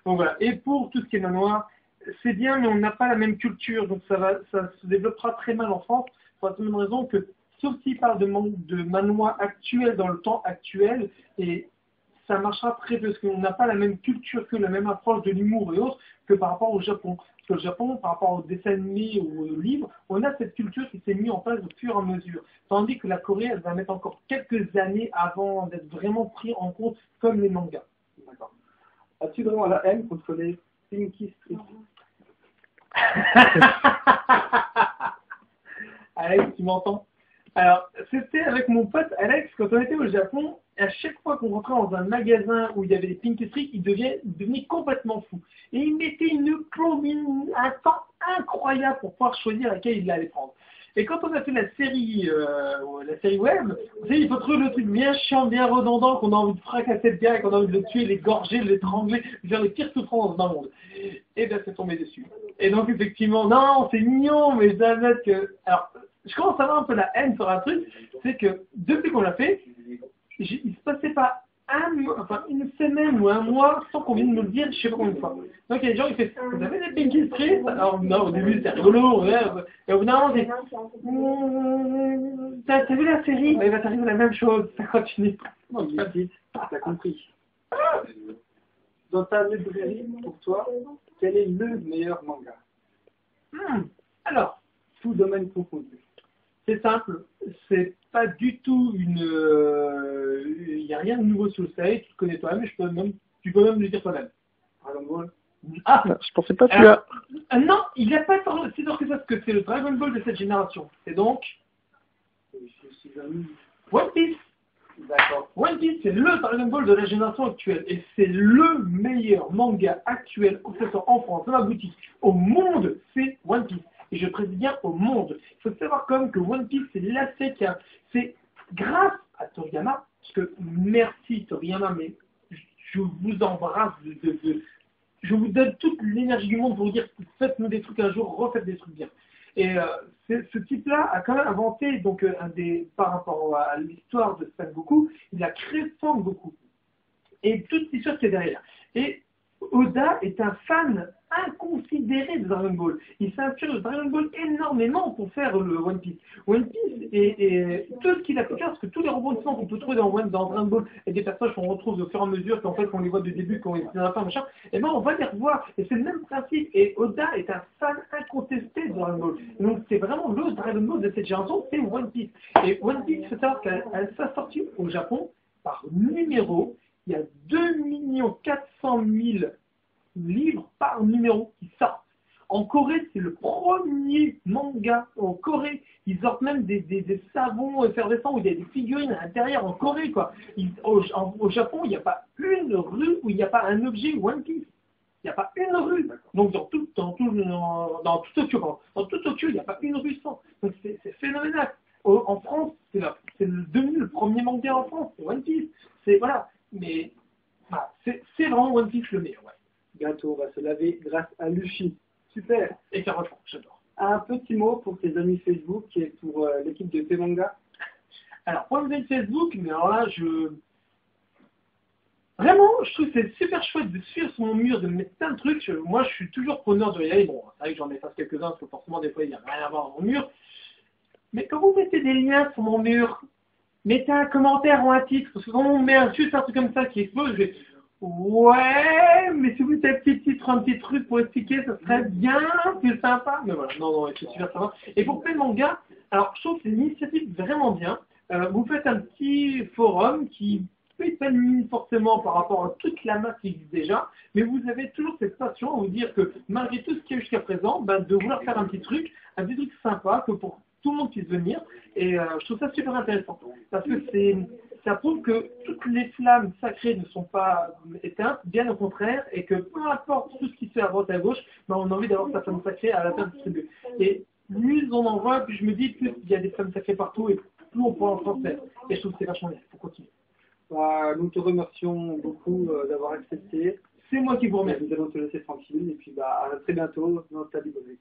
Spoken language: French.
Donc voilà. Et pour tout ce qui est manoir, c'est bien, mais on n'a pas la même culture, donc ça se développera très mal en France, pour la simple raison que, sauf s'il parle de manoir actuel dans le temps actuel, et ça marchera très peu, parce qu'on n'a pas la même culture que la même approche de l'humour et autres que par rapport au Japon. Parce que le Japon, par rapport aux dessins animés ou aux livres, on a cette culture qui s'est mise en place au fur et à mesure. Tandis que la Corée, elle va mettre encore quelques années avant d'être vraiment pris en compte comme les mangas. D'accord. As-tu vraiment la haine contre les Pinky Street? Alex, tu m'entends? Alors, c'était avec mon pote Alex, quand on était au Japon, à chaque fois qu'on rentrait dans un magasin où il y avait des Pink Street, il devenait complètement fou. Et il mettait une plombe, un temps incroyable pour pouvoir choisir laquelle il allait prendre. Et quand on a fait la série web, vous savez, il faut trouver le truc bien chiant, bien redondant, qu'on a envie de fracasser le gars, et qu'on a envie de le tuer, l'égorger, l'étrangler, lui faire les pires souffrances dans le monde. Et bien, c'est tombé dessus. Et donc, effectivement, non, c'est mignon, mais je dois admettre que... Alors, je commence à avoir un peu la haine sur un truc, c'est que depuis qu'on l'a fait, il se passait pas une semaine ou un mois sans qu'on vienne me le dire, je sais pas combien de fois. Donc il y a des gens qui disent, vous avez des Pinky Street? Alors non, au début c'était rigolo, ouais, et au bout d'un moment t'as vu la série? Bah, il va t'arriver la même chose, ça continue. Non, mais vite, t'as compris. Dans ta librairie, pour toi, quel est le meilleur manga? Alors, Tout domaine confondu. c'est simple, c'est pas du tout il n'y a rien de nouveau sur le site, tu le connais toi-même, tu peux même le dire toi-même. Dragon Ball. Ah, Je pensais pas celui-là. non, il n'y a pas si tard que ça, parce que c'est le Dragon Ball de cette génération. C'est donc One Piece. D'accord. One Piece, c'est le Dragon Ball de la génération actuelle. Et c'est le meilleur manga actuel, que ce soit en France, dans la boutique, au monde, c'est One Piece. Et je précise bien au monde. Il faut savoir quand même que One Piece, c'est l'aspect qui a... C'est grâce à Toriyama, parce que merci Toriyama, mais je vous embrasse je vous donne toute l'énergie du monde pour vous dire faites-nous des trucs un jour, refaites des trucs bien. Et ce type-là a quand même inventé, donc par rapport à l'histoire de Sangoku, il a créé Sangoku. Et toute l'histoire qui est derrière. Et Oda est un fan inconsidéré de Dragon Ball. Il s'inspire de Dragon Ball énormément pour faire le One Piece. One Piece et tout ce qu'il a pu faire, parce que tous les rebondissements qu'on peut trouver dans Dragon Ball et des personnages qu'on retrouve au fur et à mesure, qu'en fait on les voit du début, qu'on les voit à la fin, machin, et ben on va les revoir. Et c'est le même principe. Et Oda est un fan incontesté de Dragon Ball. Et donc c'est vraiment le Dragon Ball de cette génération, c'est One Piece. Et One Piece, il faut savoir qu'elle s'est sortie au Japon par numéro. Il y a 2 400 000 livres par numéro qui sortent. En Corée, c'est le premier manga. En Corée, ils sortent même des savons effervescents où il y a des figurines à l'intérieur en Corée, quoi. Au Japon, il n'y a pas une rue où il n'y a pas un objet One Piece. Il n'y a pas une rue. Donc dans tout Tokyo, pardon. Dans tout Tokyo, il n'y a pas une rue sans. Donc c'est phénoménal. En France, c'est devenu le premier manga en France, c'est One Piece. Voilà. Mais voilà, c'est vraiment One Piece le meilleur. Ouais. Bientôt, on va se laver grâce à Luffy. Super. Et faire franchement, j'adore. Un petit mot pour tes amis Facebook et pour l'équipe de P-Manga. Alors, pour les amis Facebook, mais alors là, vraiment, je trouve que c'est super chouette de suivre sur mon mur, de mettre plein de trucs. Moi, je suis toujours preneur de regarder. Bon, c'est vrai que j'en efface quelques-uns, parce que forcément, des fois, il n'y a rien à voir dans mon mur. Mais quand vous mettez des liens sur mon mur, mettez un commentaire ou un titre, parce que quand on met juste un truc comme ça qui explose, je vais ouais, mais si vous mettez un petit titre, un petit truc pour expliquer, ça serait bien, plus sympa. Mais voilà, non, c'est super sympa. Et pour plein de mangas, alors je trouve que c'est une initiative vraiment bien. Vous faites un petit forum qui peut pas limite forcément par rapport à toute la masse qui existe déjà, mais vous avez toujours cette passion à vous dire que malgré tout ce qu'il y a jusqu'à présent, de vouloir faire un petit truc sympa, que pour tout le monde puisse venir. Et je trouve ça super intéressant. Parce que ça prouve que toutes les flammes sacrées ne sont pas éteintes, bien au contraire, et que peu importe tout ce qui se fait à droite et à gauche, on a envie d'avoir sa flamme sacrée à la fin distribuée. Et plus on en voit, plus je me dis, plus il y a des flammes sacrées partout, et plus on pourra en transmettre. Et je trouve que c'est vachement bien, il faut continuer. Nous te remercions beaucoup d'avoir accepté. C'est moi qui vous remercie. Nous allons te laisser tranquille, et puis à très bientôt dans ta librairie.